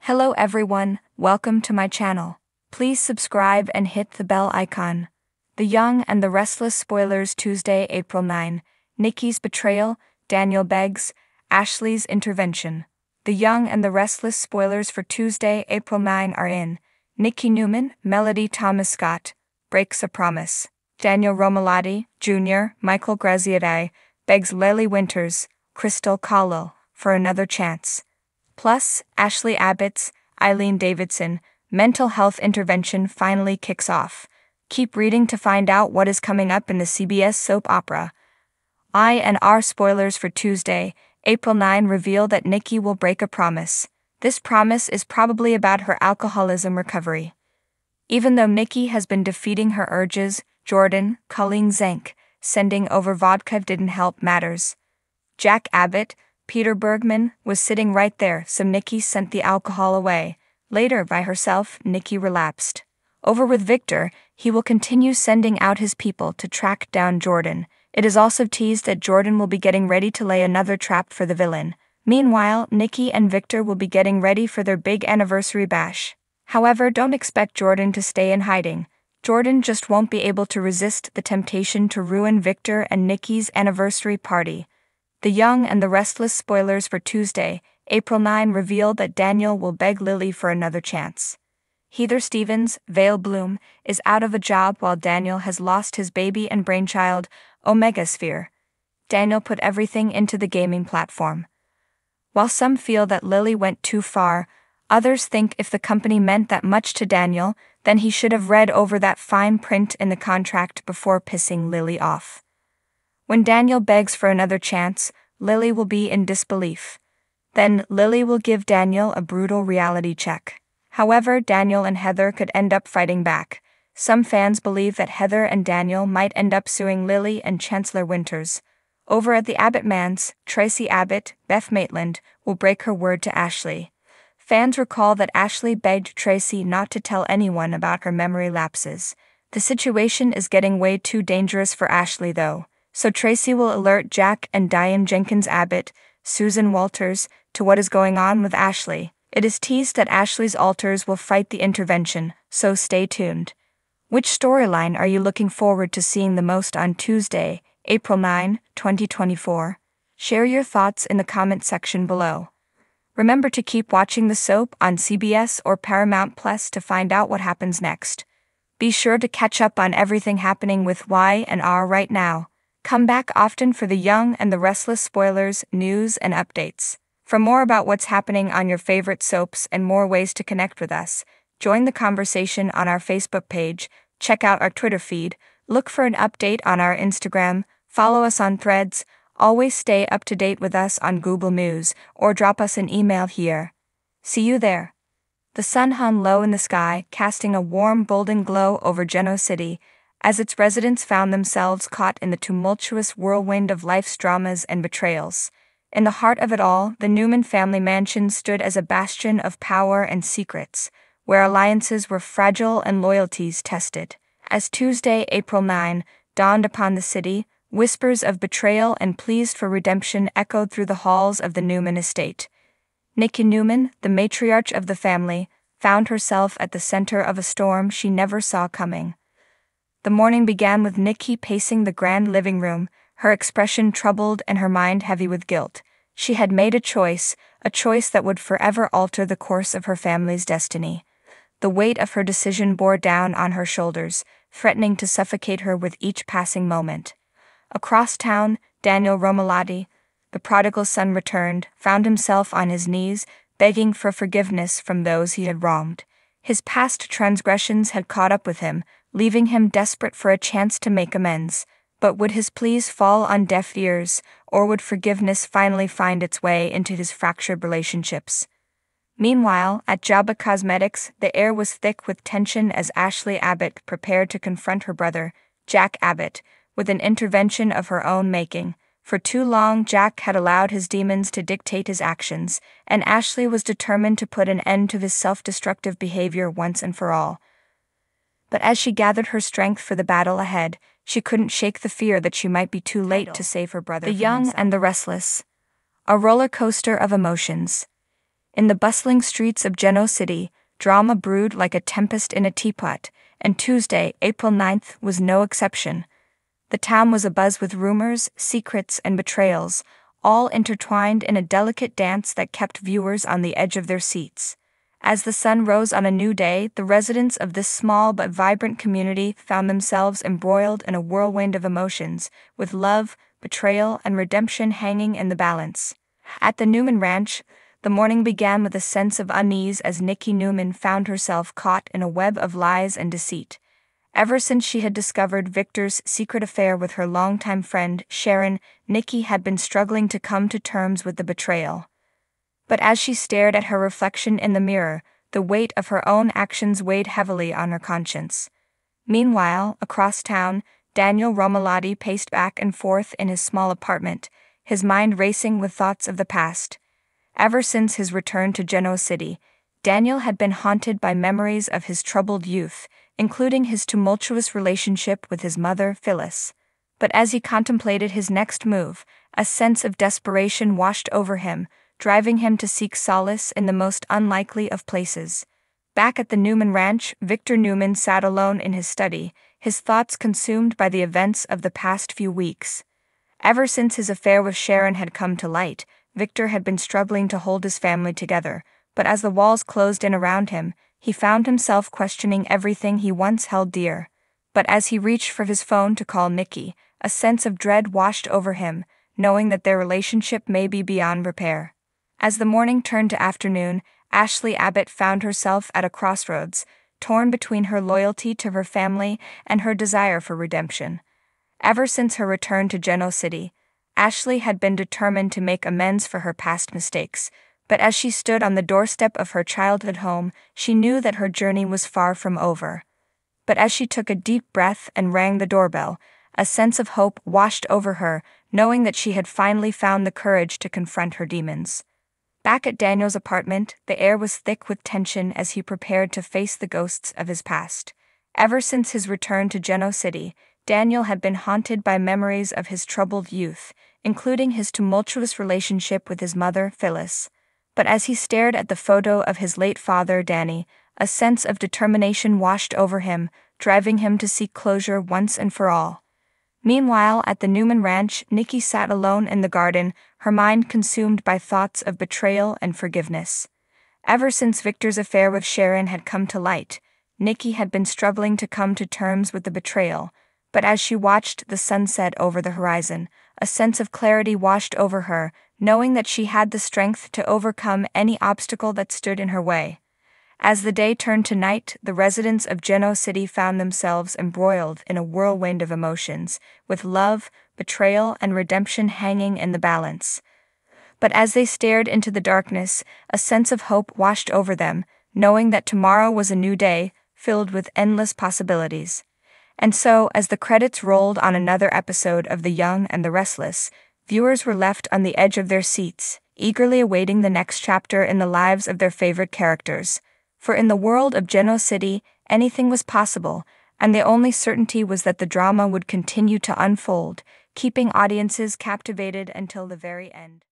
Hello everyone, welcome to my channel. Please subscribe and hit the bell icon. The Young and the Restless spoilers Tuesday, April 9, Nikki's betrayal, Daniel begs, Ashley's intervention. The Young and the Restless spoilers for Tuesday, April 9 are in. Nikki Newman, Melody Thomas Scott, breaks a promise. Daniel Romalotti, Jr., Michael Graziadei, begs Lily Winters, Crystal Cowell, for another chance. Plus, Ashley Abbott's, Eileen Davidson, mental health intervention finally kicks off. Keep reading to find out what is coming up in the CBS soap opera. I&R spoilers for Tuesday, April 9 reveal that Nikki will break a promise. This promise is probably about her alcoholism recovery. Even though Nikki has been defeating her urges, Jordan, Colleen Zenk, sending over vodka didn't help matters. Jack Abbott, Peter Bergman, was sitting right there, so Nikki sent the alcohol away. Later, by herself, Nikki relapsed. Over with Victor, he will continue sending out his people to track down Jordan. It is also teased that Jordan will be getting ready to lay another trap for the villain. Meanwhile, Nikki and Victor will be getting ready for their big anniversary bash. However, don't expect Jordan to stay in hiding. Jordan just won't be able to resist the temptation to ruin Victor and Nikki's anniversary party. The Young and the Restless spoilers for Tuesday, April 9 reveal that Daniel will beg Lily for another chance. Heather Stevens, Vale Bloom, is out of a job while Daniel has lost his baby and brainchild, Omega Sphere. Daniel put everything into the gaming platform. While some feel that Lily went too far, others think if the company meant that much to Daniel, then he should have read over that fine print in the contract before pissing Lily off. When Daniel begs for another chance, Lily will be in disbelief. Then Lily will give Daniel a brutal reality check. However, Daniel and Heather could end up fighting back. Some fans believe that Heather and Daniel might end up suing Lily and Chancellor Winters. Over at the Abbott Manse, Tracy Abbott, Beth Maitland, will break her word to Ashley. Fans recall that Ashley begged Tracy not to tell anyone about her memory lapses. The situation is getting way too dangerous for Ashley though, so Tracy will alert Jack and Diane Jenkins Abbott, Susan Walters, to what is going on with Ashley. It is teased that Ashley's alters will fight the intervention, so stay tuned. Which storyline are you looking forward to seeing the most on Tuesday, April 9, 2024? Share your thoughts in the comment section below. Remember to keep watching the soap on CBS or Paramount Plus to find out what happens next. Be sure to catch up on everything happening with Y&R right now. Come back often for the Young and the Restless spoilers, news, and updates. For more about what's happening on your favorite soaps and more ways to connect with us, join the conversation on our Facebook page, check out our Twitter feed, look for an update on our Instagram, follow us on Threads, always stay up to date with us on Google News, or drop us an email here. See you there. The sun hung low in the sky, casting a warm golden glow over Genoa City, as its residents found themselves caught in the tumultuous whirlwind of life's dramas and betrayals. In the heart of it all, the Newman family mansion stood as a bastion of power and secrets, where alliances were fragile and loyalties tested. As Tuesday, April 9, dawned upon the city, whispers of betrayal and pleas for redemption echoed through the halls of the Newman estate. Nikki Newman, the matriarch of the family, found herself at the center of a storm she never saw coming. The morning began with Nikki pacing the grand living room, her expression troubled and her mind heavy with guilt. She had made a choice that would forever alter the course of her family's destiny. The weight of her decision bore down on her shoulders, threatening to suffocate her with each passing moment. Across town, Daniel Romalotti, the prodigal son returned, found himself on his knees, begging for forgiveness from those he had wronged. His past transgressions had caught up with him, leaving him desperate for a chance to make amends. But would his pleas fall on deaf ears, or would forgiveness finally find its way into his fractured relationships? Meanwhile, at Jabba Cosmetics, the air was thick with tension as Ashley Abbott prepared to confront her brother, Jack Abbott, with an intervention of her own making. For too long, Jack had allowed his demons to dictate his actions, and Ashley was determined to put an end to his self-destructive behavior once and for all. But as she gathered her strength for the battle ahead, she couldn't shake the fear that she might be too late to save her brother. The Young and the Restless. A roller coaster of emotions. In the bustling streets of Genoa City, drama brewed like a tempest in a teapot, and Tuesday, April 9th, was no exception. The town was abuzz with rumors, secrets, and betrayals, all intertwined in a delicate dance that kept viewers on the edge of their seats. As the sun rose on a new day, the residents of this small but vibrant community found themselves embroiled in a whirlwind of emotions, with love, betrayal, and redemption hanging in the balance. At the Newman Ranch, the morning began with a sense of unease as Nikki Newman found herself caught in a web of lies and deceit. Ever since she had discovered Victor's secret affair with her longtime friend, Sharon, Nikki had been struggling to come to terms with the betrayal. But as she stared at her reflection in the mirror, the weight of her own actions weighed heavily on her conscience. Meanwhile, across town, Daniel Romalotti paced back and forth in his small apartment, his mind racing with thoughts of the past. Ever since his return to Genoa City, Daniel had been haunted by memories of his troubled youth, including his tumultuous relationship with his mother, Phyllis. But as he contemplated his next move, a sense of desperation washed over him, driving him to seek solace in the most unlikely of places. Back at the Newman Ranch, Victor Newman sat alone in his study, his thoughts consumed by the events of the past few weeks. Ever since his affair with Sharon had come to light, Victor had been struggling to hold his family together, but as the walls closed in around him, he found himself questioning everything he once held dear. But as he reached for his phone to call Nikki, a sense of dread washed over him, knowing that their relationship may be beyond repair. As the morning turned to afternoon, Ashley Abbott found herself at a crossroads, torn between her loyalty to her family and her desire for redemption. Ever since her return to Genoa City, Ashley had been determined to make amends for her past mistakes, but as she stood on the doorstep of her childhood home, she knew that her journey was far from over. But as she took a deep breath and rang the doorbell, a sense of hope washed over her, knowing that she had finally found the courage to confront her demons. Back at Daniel's apartment, the air was thick with tension as he prepared to face the ghosts of his past. Ever since his return to Genoa City, Daniel had been haunted by memories of his troubled youth, including his tumultuous relationship with his mother, Phyllis. But as he stared at the photo of his late father, Danny, a sense of determination washed over him, driving him to seek closure once and for all. Meanwhile, at the Newman Ranch, Nikki sat alone in the garden, her mind consumed by thoughts of betrayal and forgiveness. Ever since Victor's affair with Sharon had come to light, Nikki had been struggling to come to terms with the betrayal, but as she watched the sunset over the horizon, a sense of clarity washed over her, knowing that she had the strength to overcome any obstacle that stood in her way. As the day turned to night, the residents of Genoa City found themselves embroiled in a whirlwind of emotions, with love, betrayal, and redemption hanging in the balance. But as they stared into the darkness, a sense of hope washed over them, knowing that tomorrow was a new day, filled with endless possibilities. And so, as the credits rolled on another episode of The Young and the Restless, viewers were left on the edge of their seats, eagerly awaiting the next chapter in the lives of their favorite characters. For in the world of Genoa City, anything was possible, and the only certainty was that the drama would continue to unfold, keeping audiences captivated until the very end.